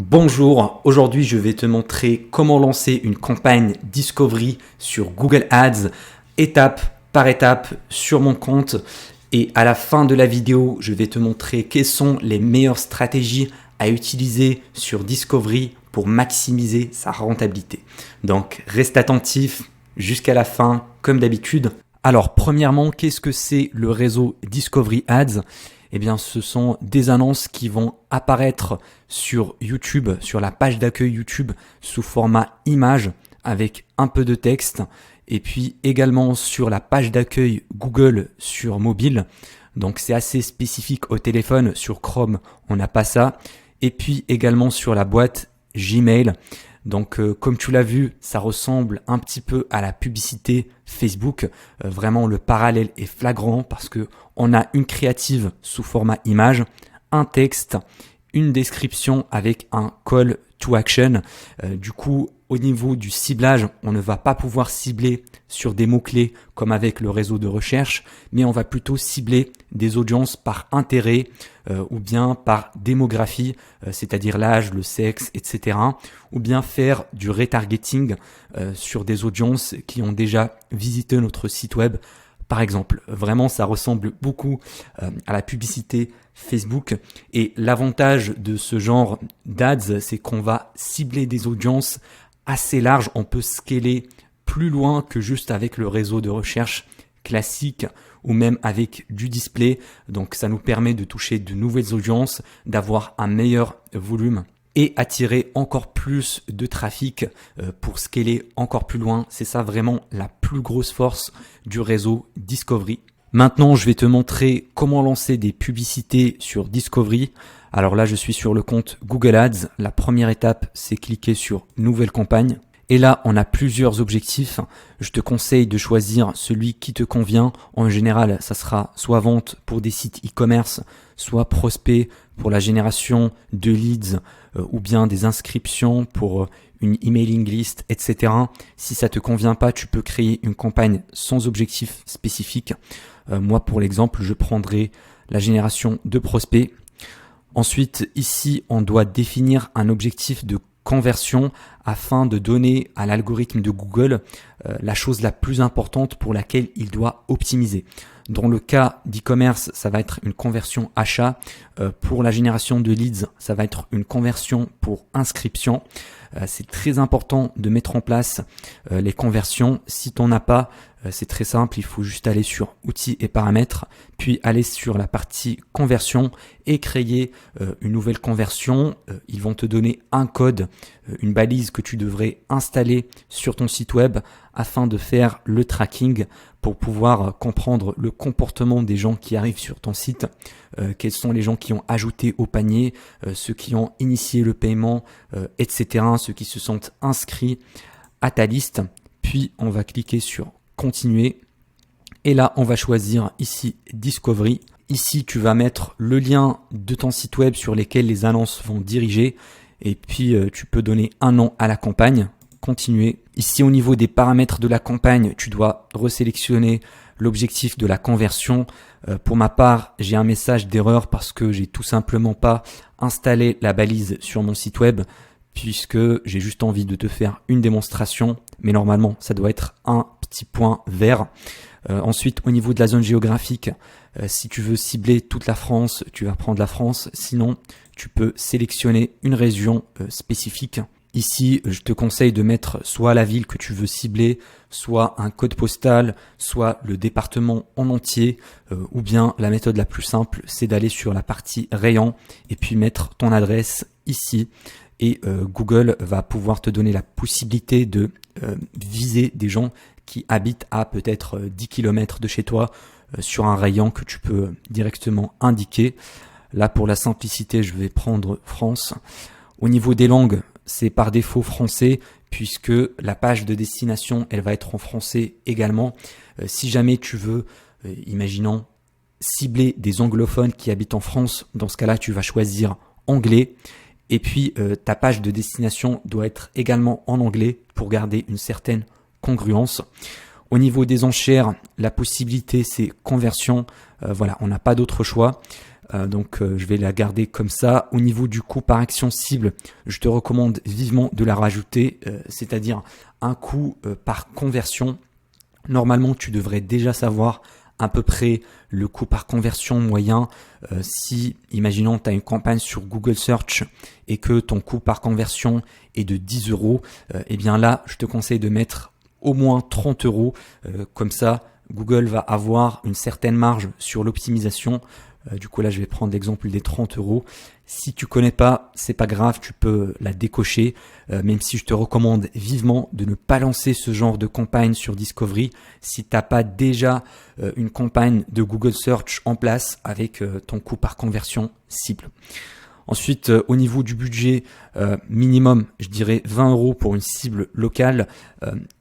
Bonjour, aujourd'hui je vais te montrer comment lancer une campagne Discovery sur Google Ads, étape par étape sur mon compte. Et à la fin de la vidéo, je vais te montrer quelles sont les meilleures stratégies à utiliser sur Discovery pour maximiser sa rentabilité. Donc reste attentif jusqu'à la fin comme d'habitude. Alors premièrement, qu'est-ce que c'est le réseau Discovery Ads ? Eh bien, ce sont des annonces qui vont apparaître sur YouTube, sur la page d'accueil YouTube sous format image avec un peu de texte et puis également sur la page d'accueil Google sur mobile. Donc, c'est assez spécifique au téléphone. Sur Chrome, on n'a pas ça. Et puis également sur la boîte Gmail. Donc, comme tu l'as vu, ça ressemble un petit peu à la publicité Facebook. Vraiment, le parallèle est flagrant parce que on a une créative sous format image, un texte, une description avec un call to action. Du coup, au niveau du ciblage, on ne va pas pouvoir cibler sur des mots-clés comme avec le réseau de recherche, mais on va plutôt cibler des audiences par intérêt ou bien par démographie, c'est-à-dire l'âge, le sexe, etc. Ou bien faire du retargeting sur des audiences qui ont déjà visité notre site web. Par exemple, vraiment, ça ressemble beaucoup à la publicité Facebook. Et l'avantage de ce genre d'ads, c'est qu'on va cibler des audiences assez larges. On peut scaler plus loin que juste avec le réseau de recherche classique ou même avec du display. Donc, ça nous permet de toucher de nouvelles audiences, d'avoir un meilleur volume et attirer encore plus de trafic pour scaler encore plus loin. C'est ça vraiment la plus grosse force du réseau Discovery. Maintenant, je vais te montrer comment lancer des publicités sur Discovery. Alors là, je suis sur le compte Google Ads. La première étape, c'est cliquer sur Nouvelle campagne. Et là, on a plusieurs objectifs. Je te conseille de choisir celui qui te convient. En général, ça sera soit vente pour des sites e-commerce, soit prospect pour la génération de leads ou bien des inscriptions pour une emailing list, etc. Si ça te convient pas, tu peux créer une campagne sans objectif spécifique. Moi, pour l'exemple, je prendrai la génération de prospects. Ensuite, ici, on doit définir un objectif de conversion afin de donner à l'algorithme de Google la chose la plus importante pour laquelle il doit optimiser. Dans le cas d'e-commerce, ça va être une conversion achat. Pour la génération de leads, ça va être une conversion pour inscription. C'est très important de mettre en place les conversions. Si tu n'en as pas, c'est très simple, il faut juste aller sur outils et paramètres, puis aller sur la partie conversion et créer une nouvelle conversion. Ils vont te donner un code, une balise que tu devrais installer sur ton site web afin de faire le tracking pour pouvoir comprendre le comportement des gens qui arrivent sur ton site, quels sont les gens qui ont ajouté au panier, ceux qui ont initié le paiement, etc., ceux qui se sont inscrits à ta liste. Puis on va cliquer sur continuer et là on va choisir ici Discovery. Ici tu vas mettre le lien de ton site web sur lesquels les annonces vont diriger et puis tu peux donner un nom à la campagne, continuer. Ici au niveau des paramètres de la campagne, tu dois resélectionner l'objectif de la conversion. Pour ma part, j'ai un message d'erreur parce que j'ai tout simplement pas installé la balise sur mon site web puisque j'ai juste envie de te faire une démonstration, mais normalement ça doit être un petit point vert. Ensuite, au niveau de la zone géographique, si tu veux cibler toute la France, tu vas prendre la France. Sinon, tu peux sélectionner une région spécifique. Ici, je te conseille de mettre soit la ville que tu veux cibler, soit un code postal, soit le département en entier, ou bien la méthode la plus simple, c'est d'aller sur la partie rayon et puis mettre ton adresse ici. Et Google va pouvoir te donner la possibilité de viser des gens qui habitent à peut-être 10 km de chez toi sur un rayon que tu peux directement indiquer. Là, pour la simplicité, je vais prendre France. Au niveau des langues, c'est par défaut français puisque la page de destination, elle va être en français également. Si jamais tu veux, imaginons, cibler des anglophones qui habitent en France, dans ce cas-là, tu vas choisir anglais. Et puis, ta page de destination doit être également en anglais pour garder une certaine congruence. Au niveau des enchères, la possibilité, c'est conversion. Voilà, on n'a pas d'autre choix. Je vais la garder comme ça. Au niveau du coût par action cible, je te recommande vivement de la rajouter, c'est-à-dire un coût par conversion. Normalement, tu devrais déjà savoir à peu près le coût par conversion moyen. Si, imaginons, tu as une campagne sur Google Search et que ton coût par conversion est de 10 euros, eh bien là, je te conseille de mettre au moins 30 euros. Comme ça, Google va avoir une certaine marge sur l'optimisation. Du coup, là, je vais prendre l'exemple des 30 euros. Si tu connais pas, c'est pas grave, tu peux la décocher, même si je te recommande vivement de ne pas lancer ce genre de campagne sur Discovery si tu n'as pas déjà une campagne de Google Search en place avec ton coût par conversion cible. Ensuite, au niveau du budget minimum, je dirais 20 euros pour une cible locale,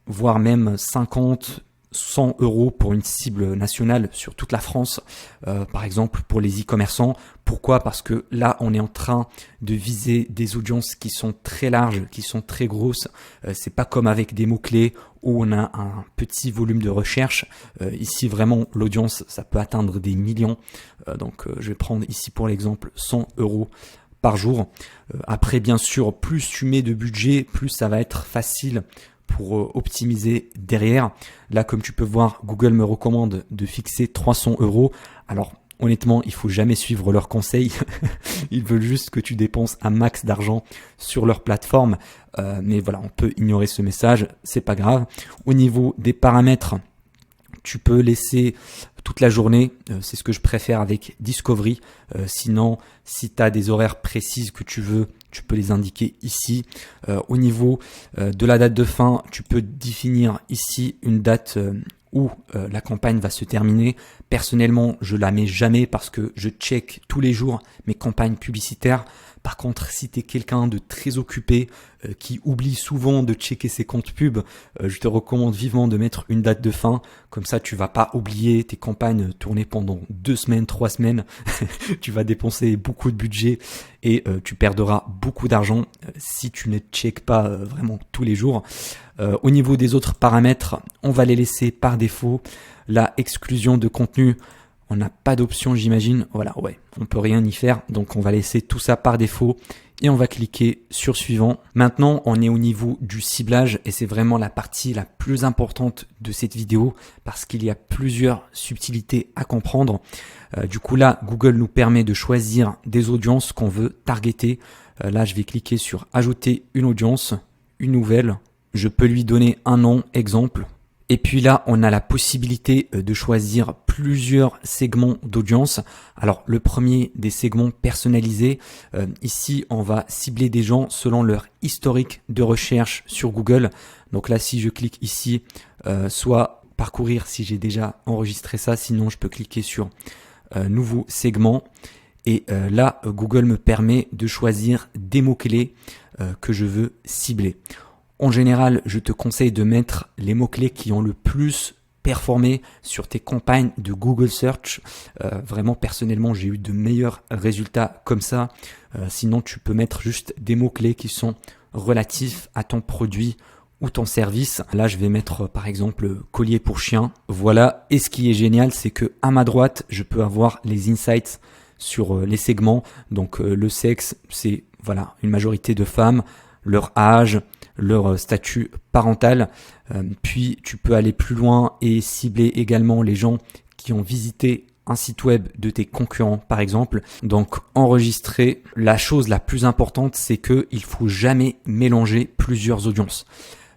voire même 50 100 euros pour une cible nationale sur toute la France, par exemple pour les e-commerçants. Pourquoi ? Parce que là, on est en train de viser des audiences qui sont très larges, qui sont très grosses. C'est pas comme avec des mots-clés où on a un petit volume de recherche. Ici, vraiment, l'audience, ça peut atteindre des millions. Je vais prendre ici pour l'exemple 100 euros par jour. Après, bien sûr, plus tu mets de budget, plus ça va être facile pour optimiser derrière. Là, comme tu peux voir, Google me recommande de fixer 300 euros. Alors, honnêtement, il faut jamais suivre leurs conseils. Ils veulent juste que tu dépenses un max d'argent sur leur plateforme. Mais voilà, on peut ignorer ce message, c'est pas grave. Au niveau des paramètres, tu peux laisser toute la journée, c'est ce que je préfère avec Discovery. Sinon, si tu as des horaires précises que tu veux, tu peux les indiquer ici. Au niveau de la date de fin, tu peux définir ici une date où la campagne va se terminer. Personnellement, je la mets jamais parce que je check tous les jours mes campagnes publicitaires. Par contre, si tu es quelqu'un de très occupé, qui oublie souvent de checker ses comptes pub, je te recommande vivement de mettre une date de fin. Comme ça, tu vas pas oublier tes campagnes tournées pendant 2 semaines, 3 semaines. Tu vas dépenser beaucoup de budget et tu perdras beaucoup d'argent si tu ne checkes pas vraiment tous les jours. Au niveau des autres paramètres, on va les laisser par défaut. La exclusion de contenu, on n'a pas d'option, j'imagine. Voilà, ouais, on peut rien y faire. Donc, on va laisser tout ça par défaut et on va cliquer sur suivant. Maintenant, on est au niveau du ciblage et c'est vraiment la partie la plus importante de cette vidéo parce qu'il y a plusieurs subtilités à comprendre. Du coup, là, Google nous permet de choisir des audiences qu'on veut targeter. Là, je vais cliquer sur ajouter une audience, une nouvelle. Je peux lui donner un nom, exemple. Et puis là, on a la possibilité de choisir plusieurs segments d'audience. Alors, le premier des segments personnalisés, ici, on va cibler des gens selon leur historique de recherche sur Google. Donc là, si je clique ici, soit parcourir si j'ai déjà enregistré ça, sinon je peux cliquer sur nouveau segment. Et là, Google me permet de choisir des mots-clés que je veux cibler. En général, je te conseille de mettre les mots-clés qui ont le plus performé sur tes campagnes de Google Search. Vraiment, personnellement, j'ai eu de meilleurs résultats comme ça. Sinon, tu peux mettre juste des mots-clés qui sont relatifs à ton produit ou ton service. Là, je vais mettre par exemple collier pour chien. Voilà. Et ce qui est génial, c'est que à ma droite, je peux avoir les insights sur les segments. Donc, le sexe, c'est voilà une majorité de femmes, leur âge, leur statut parental. Puis tu peux aller plus loin et cibler également les gens qui ont visité un site web de tes concurrents par exemple. Donc enregistrer, la chose la plus importante, c'est qu'il faut jamais mélanger plusieurs audiences.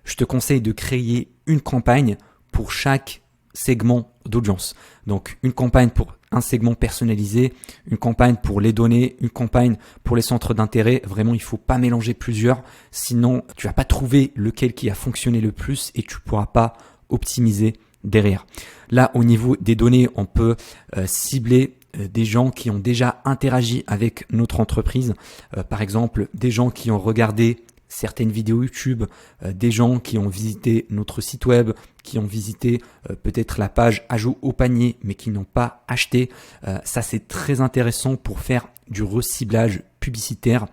Je te conseille de créer une campagne pour chaque segment d'audience. Donc une campagne pour un segment personnalisé, une campagne pour les données, une campagne pour les centres d'intérêt. Vraiment, il faut pas mélanger plusieurs, sinon tu vas pas trouver lequel qui a fonctionné le plus et tu pourras pas optimiser derrière. Là, au niveau des données, on peut cibler des gens qui ont déjà interagi avec notre entreprise. Par exemple, des gens qui ont regardé certaines vidéos YouTube, des gens qui ont visité notre site web, qui ont visité peut-être la page ajout au panier, mais qui n'ont pas acheté. Ça, c'est très intéressant pour faire du reciblage publicitaire.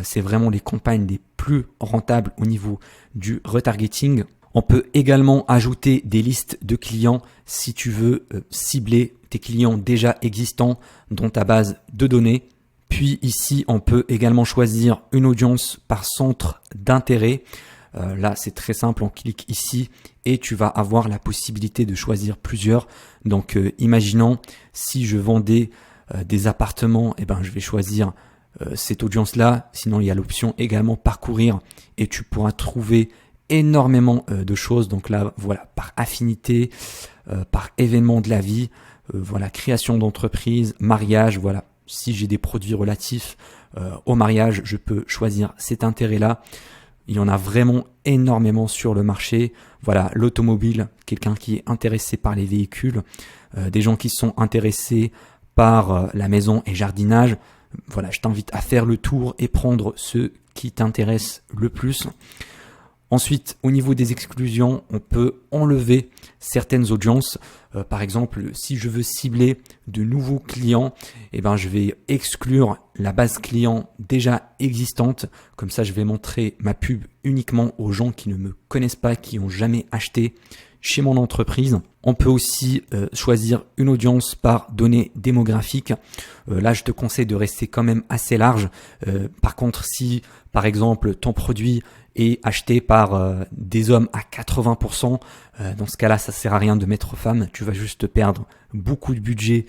C'est vraiment les campagnes les plus rentables au niveau du retargeting. On peut également ajouter des listes de clients si tu veux cibler tes clients déjà existants dans ta base de données. Puis ici, on peut également choisir une audience par centre d'intérêt. Là, c'est très simple, on clique ici et tu vas avoir la possibilité de choisir plusieurs. Donc, imaginons si je vendais des appartements, je vais choisir cette audience-là. Sinon, il y a l'option également parcourir et tu pourras trouver énormément de choses. Donc là, voilà, par affinité, par événement de la vie, voilà, création d'entreprise, mariage, voilà. Si j'ai des produits relatifs au mariage, je peux choisir cet intérêt-là. Il y en a vraiment énormément sur le marché. Voilà, l'automobile, quelqu'un qui est intéressé par les véhicules, des gens qui sont intéressés par la maison et jardinage. Voilà, je t'invite à faire le tour et prendre ceux qui t'intéressent le plus. Ensuite, au niveau des exclusions, on peut enlever certaines audiences. Par exemple, si je veux cibler de nouveaux clients, je vais exclure la base client déjà existante. Comme ça, je vais montrer ma pub uniquement aux gens qui ne me connaissent pas, qui n'ont jamais acheté chez mon entreprise. On peut aussi choisir une audience par données démographiques. Là, je te conseille de rester quand même assez large. Par contre, si par exemple ton produit est acheté par des hommes à 80%, dans ce cas-là, ça sert à rien de mettre femme. Tu vas juste perdre beaucoup de budget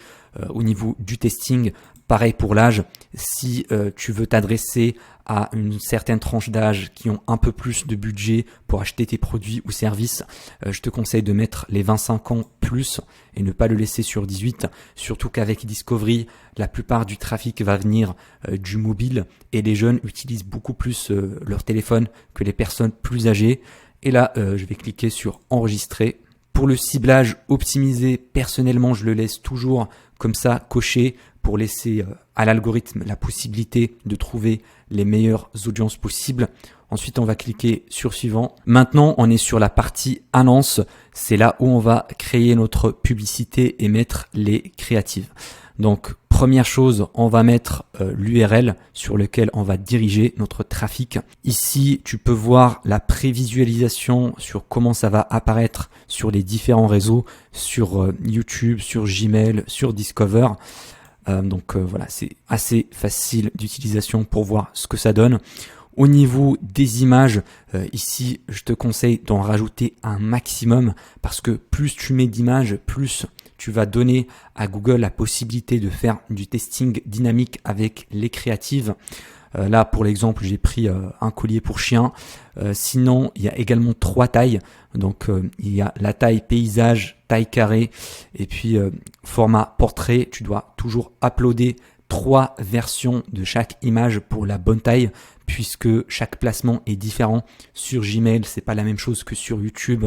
au niveau du testing. Pareil pour l'âge, si tu veux t'adresser à une certaine tranche d'âge qui ont un peu plus de budget pour acheter tes produits ou services, je te conseille de mettre les 25 ans plus et ne pas le laisser sur 18. Surtout qu'avec Discovery, la plupart du trafic va venir du mobile et les jeunes utilisent beaucoup plus leur téléphone que les personnes plus âgées. Et là, je vais cliquer sur enregistrer. Pour le ciblage optimisé, personnellement, je le laisse toujours comme ça coché pour laisser à l'algorithme la possibilité de trouver les meilleures audiences possibles. Ensuite, on va cliquer sur suivant. Maintenant, on est sur la partie annonce. C'est là où on va créer notre publicité et mettre les créatives. Donc, première chose, on va mettre l'URL sur lequel on va diriger notre trafic. Ici, tu peux voir la prévisualisation sur comment ça va apparaître sur les différents réseaux, sur YouTube, sur Gmail, sur Discover. Voilà, c'est assez facile d'utilisation pour voir ce que ça donne. Au niveau des images, ici, je te conseille d'en rajouter un maximum parce que plus tu mets d'images, plus tu vas donner à Google la possibilité de faire du testing dynamique avec les créatives. Là, pour l'exemple, j'ai pris un collier pour chien. Sinon, il y a également 3 tailles. Donc, il y a la taille paysage, taille carré et puis format portrait. Tu dois toujours uploader 3 versions de chaque image pour la bonne taille puisque chaque placement est différent. Sur Gmail, c'est pas la même chose que sur YouTube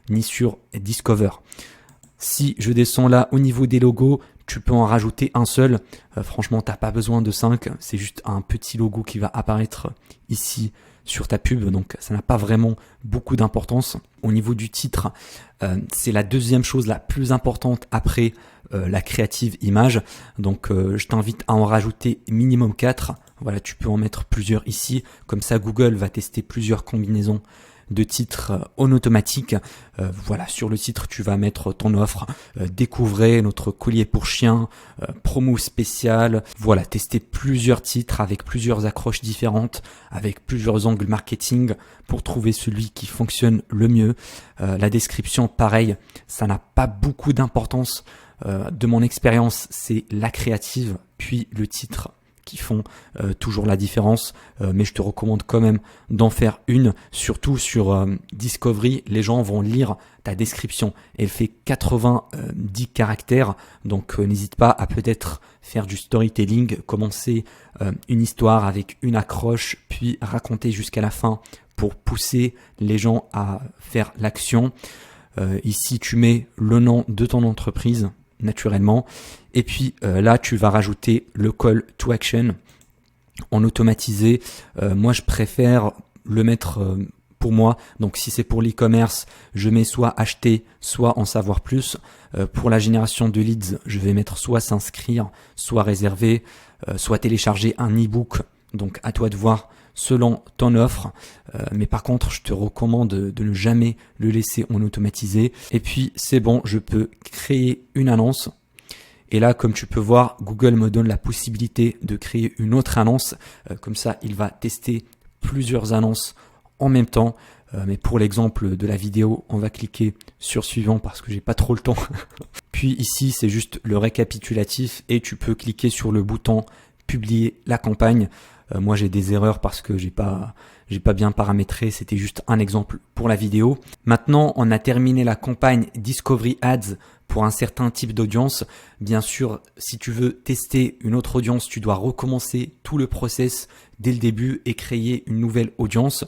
ni sur Discover. Si je descends là au niveau des logos, tu peux en rajouter un seul. Franchement, tu n'as pas besoin de 5. C'est juste un petit logo qui va apparaître ici sur ta pub. Donc, ça n'a pas vraiment beaucoup d'importance. Au niveau du titre, c'est la deuxième chose la plus importante après la créative image. Donc, je t'invite à en rajouter minimum 4. Voilà, tu peux en mettre plusieurs ici. Comme ça, Google va tester plusieurs combinaisons de titres en automatique. Voilà, sur le titre, tu vas mettre ton offre, découvrez notre collier pour chien, promo spéciale. Voilà, tester plusieurs titres avec plusieurs accroches différentes, avec plusieurs angles marketing pour trouver celui qui fonctionne le mieux. La description, pareil, ça n'a pas beaucoup d'importance. De mon expérience, c'est la créative, puis le titre qui font toujours la différence, mais je te recommande quand même d'en faire une, surtout sur Discovery. Les gens vont lire ta description, elle fait 90 caractères, donc n'hésite pas à peut-être faire du storytelling, commencer une histoire avec une accroche, puis raconter jusqu'à la fin pour pousser les gens à faire l'action. Ici tu mets le nom de ton entreprise naturellement. Et puis là, tu vas rajouter le call to action en automatisé. Moi, je préfère le mettre pour moi. Donc, si c'est pour l'e-commerce, je mets soit acheter, soit en savoir plus. Pour la génération de leads, je vais mettre soit s'inscrire, soit réserver, soit télécharger un e-book. Donc, à toi de voir selon ton offre. Mais par contre, je te recommande de ne jamais le laisser en automatisé. Et puis, c'est bon, je peux créer une annonce. Et là, comme tu peux voir, Google me donne la possibilité de créer une autre annonce. Comme ça, il va tester plusieurs annonces en même temps. Mais pour l'exemple de la vidéo, on va cliquer sur suivant parce que j'ai pas trop le temps. Puis ici, c'est juste le récapitulatif et tu peux cliquer sur le bouton publier la campagne. Moi, j'ai des erreurs parce que j'ai pas bien paramétré. C'était juste un exemple pour la vidéo. Maintenant, on a terminé la campagne Discovery Ads pour un certain type d'audience. Bien sûr, si tu veux tester une autre audience, tu dois recommencer tout le process dès le début et créer une nouvelle audience.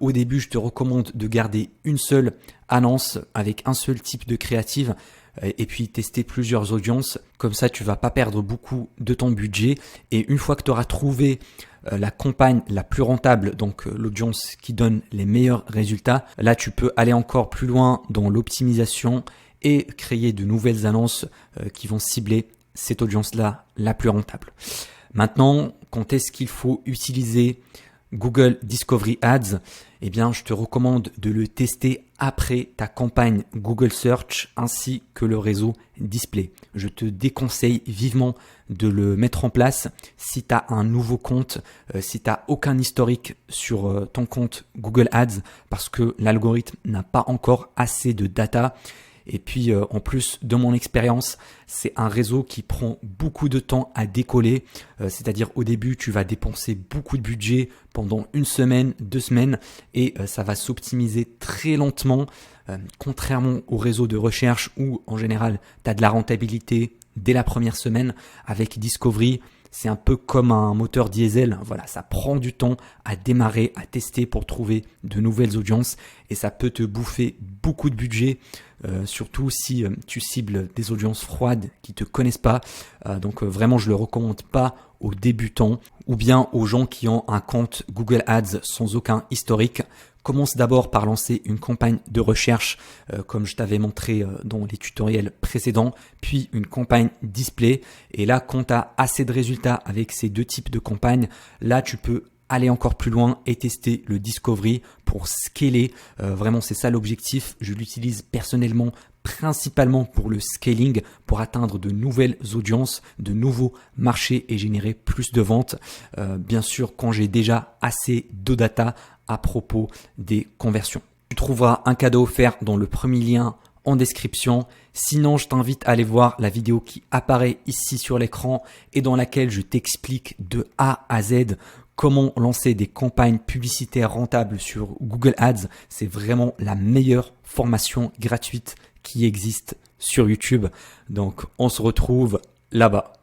Au début, je te recommande de garder une seule annonce avec un seul type de créative et puis tester plusieurs audiences. Comme ça, tu vas pas perdre beaucoup de ton budget. Et une fois que tu auras trouvé la campagne la plus rentable, donc l'audience qui donne les meilleurs résultats, là, tu peux aller encore plus loin dans l'optimisation et créer de nouvelles annonces qui vont cibler cette audience-là la plus rentable. Maintenant, quand est-ce qu'il faut utiliser Google Discovery Ads? Eh bien, je te recommande de le tester après ta campagne Google Search ainsi que le réseau Display. Je te déconseille vivement de le mettre en place si tu as un nouveau compte, si tu n'as aucun historique sur ton compte Google Ads parce que l'algorithme n'a pas encore assez de data. Et puis en plus de mon expérience, c'est un réseau qui prend beaucoup de temps à décoller. C'est-à-dire au début, tu vas dépenser beaucoup de budget pendant une semaine, 2 semaines et ça va s'optimiser très lentement. Contrairement au réseau de recherche où en général, tu as de la rentabilité dès la première semaine. Avec Discovery, c'est un peu comme un moteur diesel. Voilà, ça prend du temps à démarrer, à tester pour trouver de nouvelles audiences et ça peut te bouffer beaucoup de budget. Surtout si tu cibles des audiences froides qui te connaissent pas. Donc vraiment, je le recommande pas aux débutants ou bien aux gens qui ont un compte Google Ads sans aucun historique. Commence d'abord par lancer une campagne de recherche comme je t'avais montré dans les tutoriels précédents, puis une campagne display. Et là, quand tu as assez de résultats avec ces deux types de campagnes, là tu peux aller encore plus loin et tester le Discovery pour scaler. Vraiment, c'est ça l'objectif. Je l'utilise personnellement principalement pour le scaling, pour atteindre de nouvelles audiences, de nouveaux marchés et générer plus de ventes. Bien sûr, quand j'ai déjà assez de data à propos des conversions. Tu trouveras un cadeau offert dans le premier lien en description. Sinon, je t'invite à aller voir la vidéo qui apparaît ici sur l'écran et dans laquelle je t'explique de A à Z comment lancer des campagnes publicitaires rentables sur Google Ads. C'est vraiment la meilleure formation gratuite qui existe sur YouTube. Donc, on se retrouve là-bas.